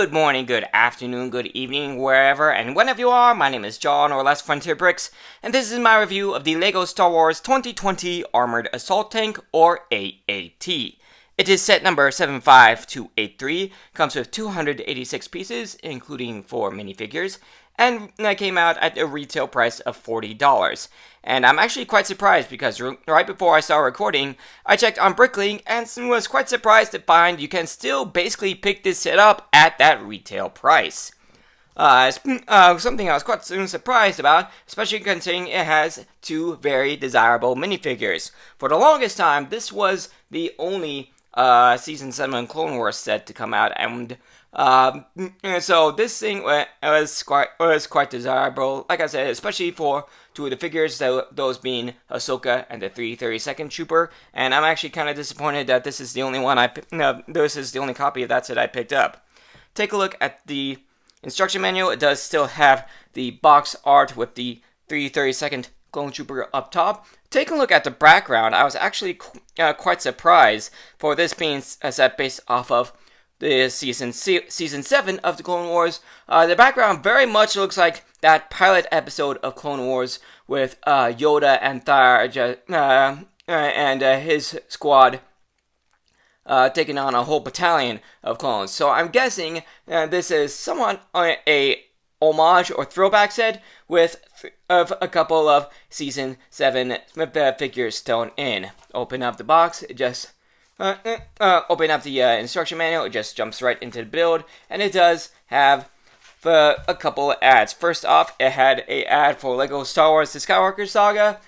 Good morning, good afternoon, good evening, wherever and whenever you are. My name is John, or Last Frontier Bricks, and this is my review of the LEGO Star Wars 2020 Armored Assault Tank, or AAT. It is set number 75283, comes with 286 pieces, including 4 minifigures, and that came out at a retail price of $40. And I'm actually quite surprised because right before I started recording, I checked on Bricklink and was quite surprised to find you can still basically pick this set up at that retail price. Something I was quite surprised about, especially considering it has 2 very desirable minifigures. For the longest time, this was the only Season 7 Clone Wars set to come out, and so this thing was quite desirable, like I said, especially for 2 of the figures, those being Ahsoka and the 332nd Trooper, and I'm actually kind of disappointed that this is the only one this is the only copy of that set I picked up. Take a look at the instruction manual. It does still have the box art with the 332nd Clone Trooper up top. Take a look at the background. I was actually quite surprised for this being a set based off of the season 7 of the Clone Wars. The background very much looks like that pilot episode of Clone Wars with Yoda and Thar and his squad taking on a whole battalion of clones. So I'm guessing this is somewhat a homage or throwback set with a couple of Season 7 figures thrown in. Open up the box, just open up the instruction manual, it just jumps right into the build, and it does have a couple of ads. First off, it had an ad for LEGO Star Wars The Skywalker Saga.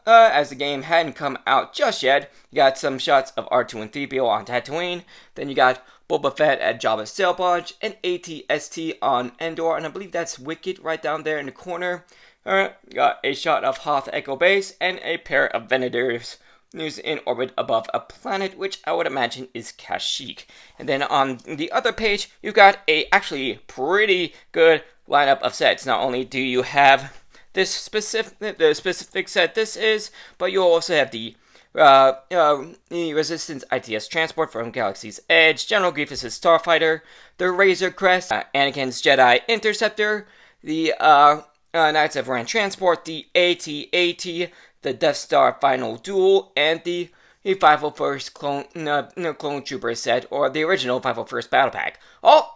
As the game hadn't come out just yet, you got some shots of R2 and 3PO on Tatooine, then you got Boba Fett at Jabba's Sail Barge, and AT-ST on Endor, and I believe that's Wicket right down there in the corner. Got a shot of Hoth Echo Base, and a pair of Venators in orbit above a planet, which I would imagine is Kashyyyk. And then on the other page, you've got a actually pretty good lineup of sets. Not only do you have the specific set this is, but you also have the Resistance ITS transport from Galaxy's Edge, General Grievous' Starfighter, the Razor Crest, Anakin's Jedi Interceptor, the Knights of Ren transport, the AT-AT, the Death Star Final Duel, and the 501st Clone Trooper set, or the original 501st Battle Pack.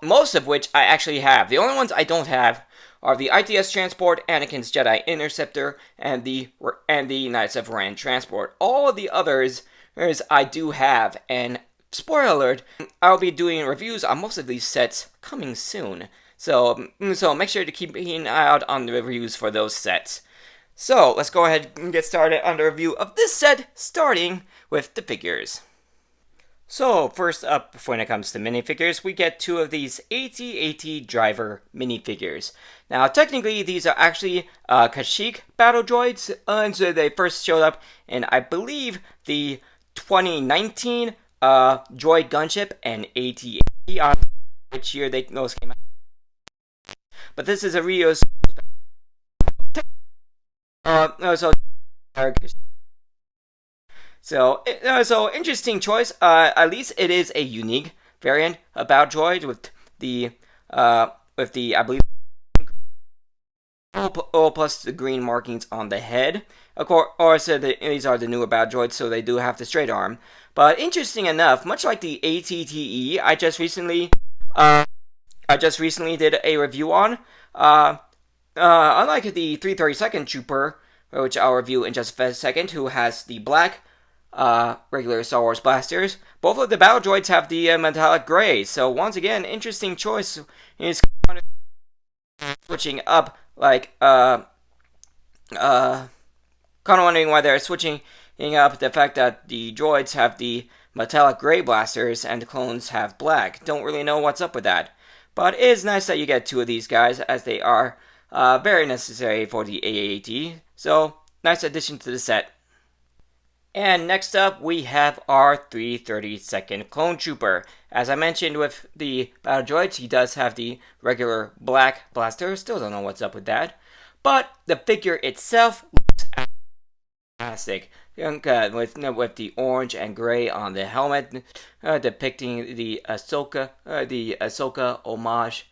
Most of which I actually have. The only ones I don't have are the ITS transport, Anakin's Jedi Interceptor, and the Knights of Ren transport. All of the others I do have, and spoiler alert, I'll be doing reviews on most of these sets coming soon. So make sure to keep an eye out on the reviews for those sets. So let's go ahead and get started on the review of this set, starting with the figures. So first up, when it comes to minifigures, we get 2 of these AT-AT driver minifigures. Now technically these are actually Kashyyyk battle droids, and so they first showed up in, I believe, the 2019 droid gunship and AT-AT, on which year those came out. But this is a reuse. So interesting choice. At least it is a unique variant of battle droid with the I believe plus the green markings on the head. Of course, these are the newer battle droids, so they do have the straight arm. But interesting enough, much like the ATTE, I just recently did a review on. Unlike the 332nd Trooper, which I'll review in just a second, who has the black regular Star Wars blasters, both of the battle droids have the metallic gray. So once again, interesting choice is switching up, like kind of wondering why they're switching up the fact that the droids have the metallic gray blasters and the clones have black. Don't really know what's up with that. But it is nice that you get 2 of these guys, as they are very necessary for the AAT. So, nice addition to the set. And next up, we have our 332nd Clone Trooper. As I mentioned with the battle droids, he does have the regular black blaster. Still don't know what's up with that. But the figure itself looks fantastic. with the orange and gray on the helmet, depicting the Ahsoka homage,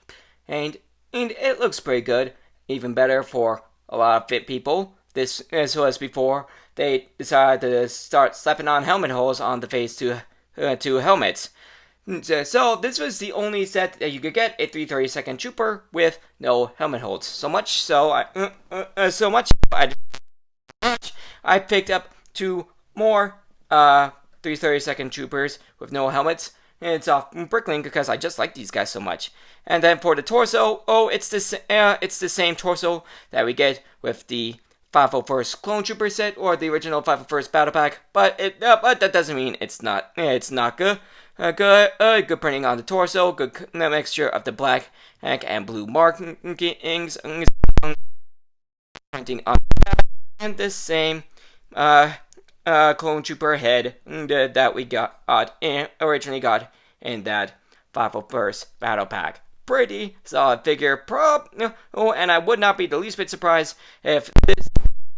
and it looks pretty good. Even better for a lot of fit people. This was before they decided to start slapping on helmet holes on the face to helmets. So this was the only set that you could get a 332nd Trooper with no helmet holes. So much I picked up two more 332nd Troopers with no helmets. And it's off Brickling because I just like these guys so much. And then for the torso, it's the same torso that we get with the 501st Clone Trooper set or the original 501st Battle Pack, but that doesn't mean it's not good. Good printing on the torso, good mixture of the black and blue markings, printing on the back, and the same Clone Trooper head that we originally got in that 501st Battle Pack. Pretty solid figure, and I would not be the least bit surprised if this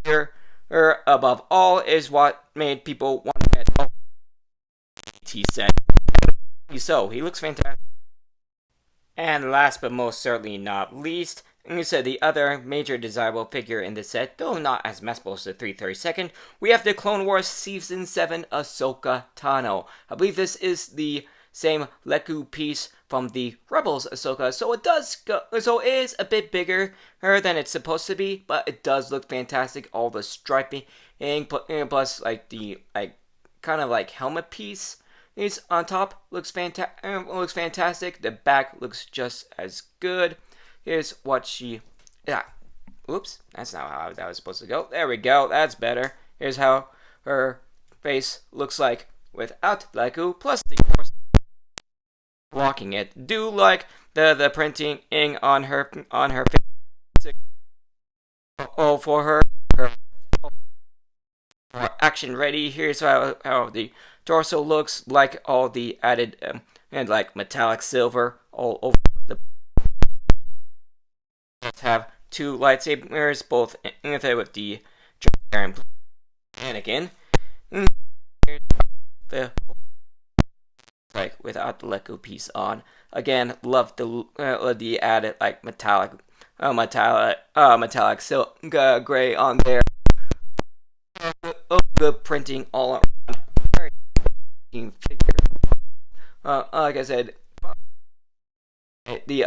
figure, above all, is what made people want to get AAT set. So he looks fantastic. And last but most certainly not least, the other major desirable figure in the set, though not as messable as the 332nd, we have the Clone Wars Season 7 Ahsoka Tano. I believe this is the same Leku piece from the Rebels Ahsoka, so it is a bit bigger than it's supposed to be, but it does look fantastic. All the striping, plus the kind of like helmet piece is on top looks fantastic. The back looks just as good. Here's what she, oops, that's not how that was supposed to go. There we go, that's better. Here's how her face looks like without Leku, plus the blocking it. Do like the printing on her face. Oh, for her action ready. Here's how the torso looks, like all the added and like metallic silver all over the. Have two lightsabers, both with the Anakin. The without the Leku piece on. Again, love the added metallic gray on there. Good printing all around. Very figure. Like I said, the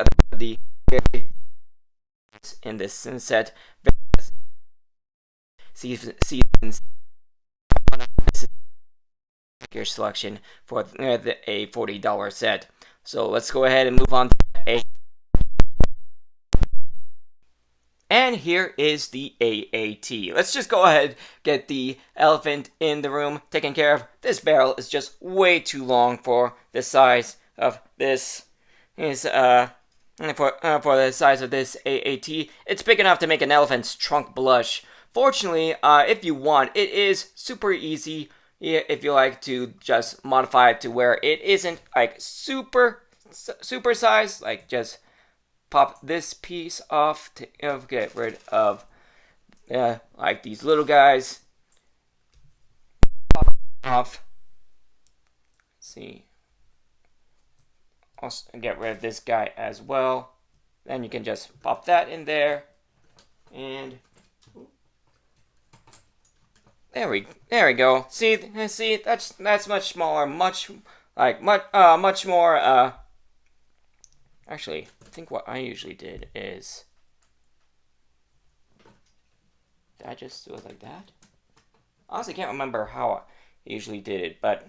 in this set seasons figure selection for a $40 set. So let's go ahead and move on to A. And here is the AAT. Let's just go ahead, get the elephant in the room taken care of. This barrel is just way too long for the size of this. For the size of this AAT, it's big enough to make an elephant's trunk blush. Fortunately, if you want, it is super easy. If you like to just modify it to where it isn't super size, just pop this piece off to get rid of these little guys. Pop off. Let's see. Also get rid of this guy as well. Then you can just pop that in there, and there we go. See, that's much smaller, much more. Actually, I think what I usually did is, did I just do it like that? Honestly, can't remember how I usually did it, but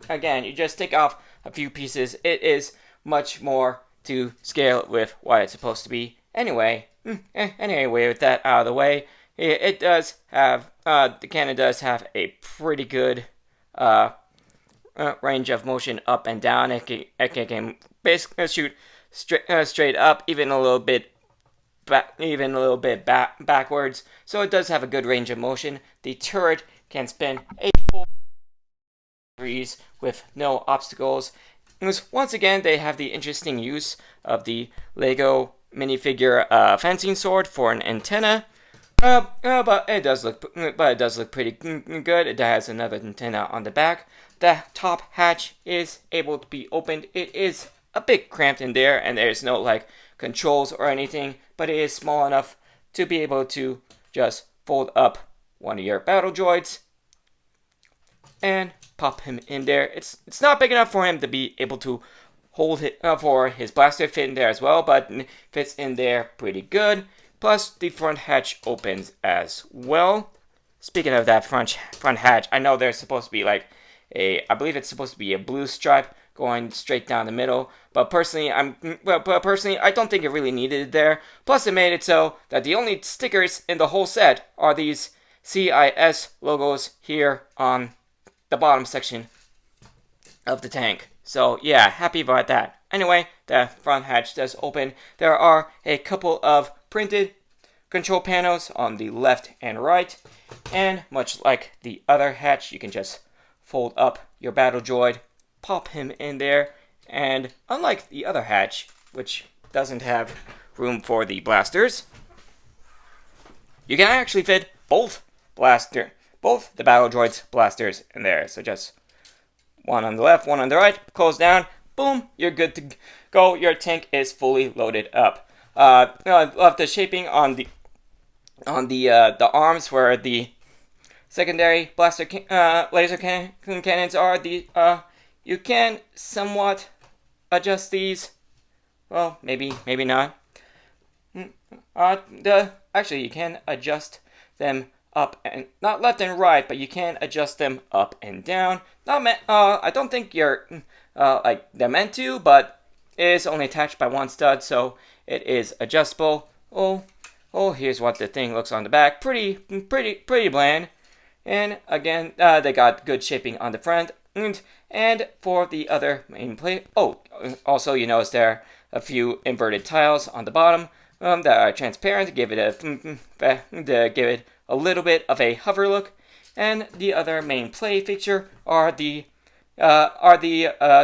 again, you just take off a few pieces. It is much more to scale with what it's supposed to be. Anyway, with that out of the way, it does have the cannon does have a pretty good range of motion up and down. It can basically shoot straight up, even a little bit backwards. So it does have a good range of motion. The turret can spin a full degrees with no obstacles. Once again, they have the interesting use of the Lego minifigure fencing sword for an antenna. But it does look pretty good. It has another antenna on the back. The top hatch is able to be opened. It is a bit cramped in there, and there's no like controls or anything, but it is small enough to be able to just fold up one of your battle droids and pop him in there. It's not big enough for him to be able to hold it for his blaster to fit in there as well, but fits in there pretty good. Plus, the front hatch opens as well. Speaking of that front hatch, I know there's supposed to be like I believe it's supposed to be a blue stripe going straight down the middle. But personally, I don't think it really needed it there. Plus, it made it so that the only stickers in the whole set are these CIS logos here on the bottom section of the tank. So yeah, happy about that. Anyway, the front hatch does open. There are a couple of printed control panels on the left and right, and much like the other hatch, you can just fold up your battle droid, pop him in there, and unlike the other hatch, which doesn't have room for the blasters, you can actually fit both the battle droids blasters in there. So just one on the left, one on the right, close down, boom, you're good to go. Your tank is fully loaded up. I love the shaping on the arms where the secondary blaster laser cannons are. You can somewhat adjust these. Well, maybe not. Actually, you can adjust them up and not left and right, but you can adjust them up and down. I don't think you're like they're meant to, but it is only attached by one stud, so it is adjustable. Here's what the thing looks on the back. Pretty bland. And again, they got good shaping on the front. And for the other main plate, also you notice there are a few inverted tiles on the bottom that are transparent to give it a little bit of a hover look. And the other main play feature are the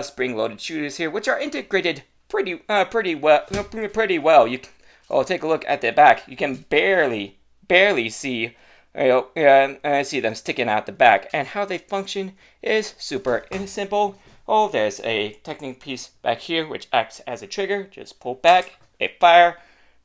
spring-loaded shooters here, which are integrated pretty well. Take a look at the back. You can barely see. See them sticking out the back, and how they function is super simple. There's a technical piece back here which acts as a trigger. Just pull back, they fire,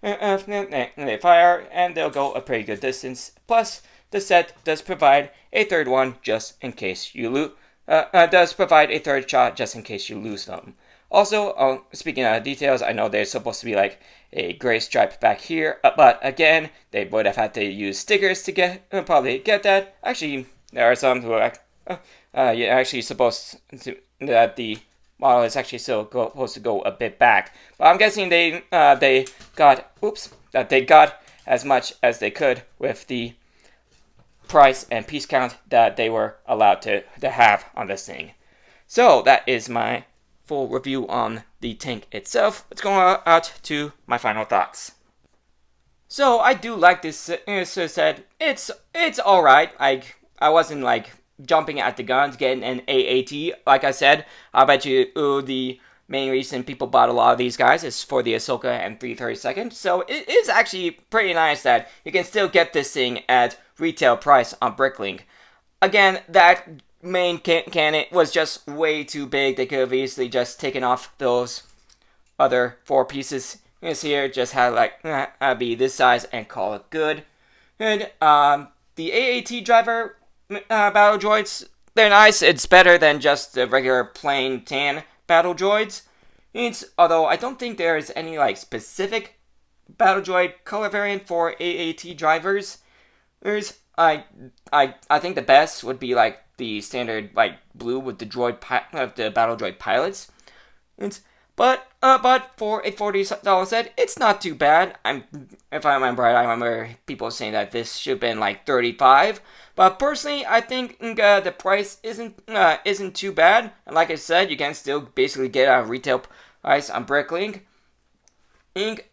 and they'll go a pretty good distance. Plus, the set does provide a third one just in case you lose. Does provide a third shot just in case you lose them. Also, speaking of details, I know there's supposed to be like a gray stripe back here, but again, they would have had to use stickers to probably get that. Actually, there are some who are you're actually supposed to that the model is actually still supposed to go a bit back. But I'm guessing they got as much as they could with the price and piece count that they were allowed to have on this thing. So that is my full review on the tank itself. Let's go out to my final thoughts. So I do like this set. It's all right. I wasn't like jumping at the guns getting an AAT. Like I said, I bet you the main reason people bought a lot of these guys is for the Ahsoka and 332nd. So it is actually pretty nice that you can still get this thing at retail price on Bricklink. Again, that main cannon was just way too big. They could have easily just taken off those other 4 pieces. This here just had like be this size and call it good. And the AAT driver battle droids, they're nice. It's better than just the regular plain tan battle droids. Although I don't think there is any like specific battle droid color variant for AAT drivers. I think the best would be like the standard like blue with the the battle droid pilots. But for a $40 set, it's not too bad. If I remember right, I remember people saying that this should have been like $35. But personally, I think the price isn't too bad. And like I said, you can still basically get a retail price on Bricklink.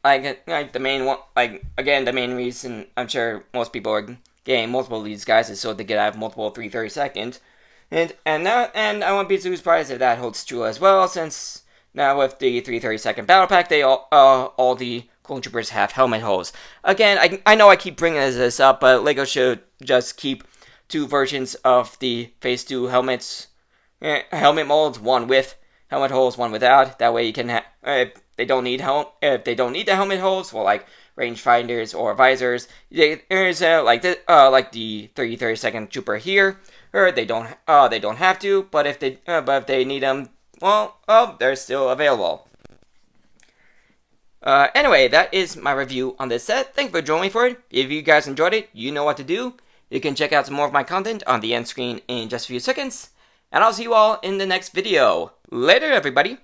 Like the main one, like again, the main reason I'm sure most people are getting multiple of these guys is so they get out multiple 332nd. And I won't be too surprised if that holds true as well, since now with the 332nd battle pack, all the clone troopers have helmet holes. Again, I know I keep bringing this up, but LEGO should just keep 2 versions of the Phase 2 helmet molds, one with helmet holes, one without. That way you can if they don't need the helmet holes for like rangefinders or visors, there's like the 32nd trooper here, or they don't have to, but if they need them, well, they're still available. Anyway, that is my review on this set. Thank you for joining me for it. If you guys enjoyed it, you know what to do. You can check out some more of my content on the end screen in just a few seconds. And I'll see you all in the next video. Later, everybody!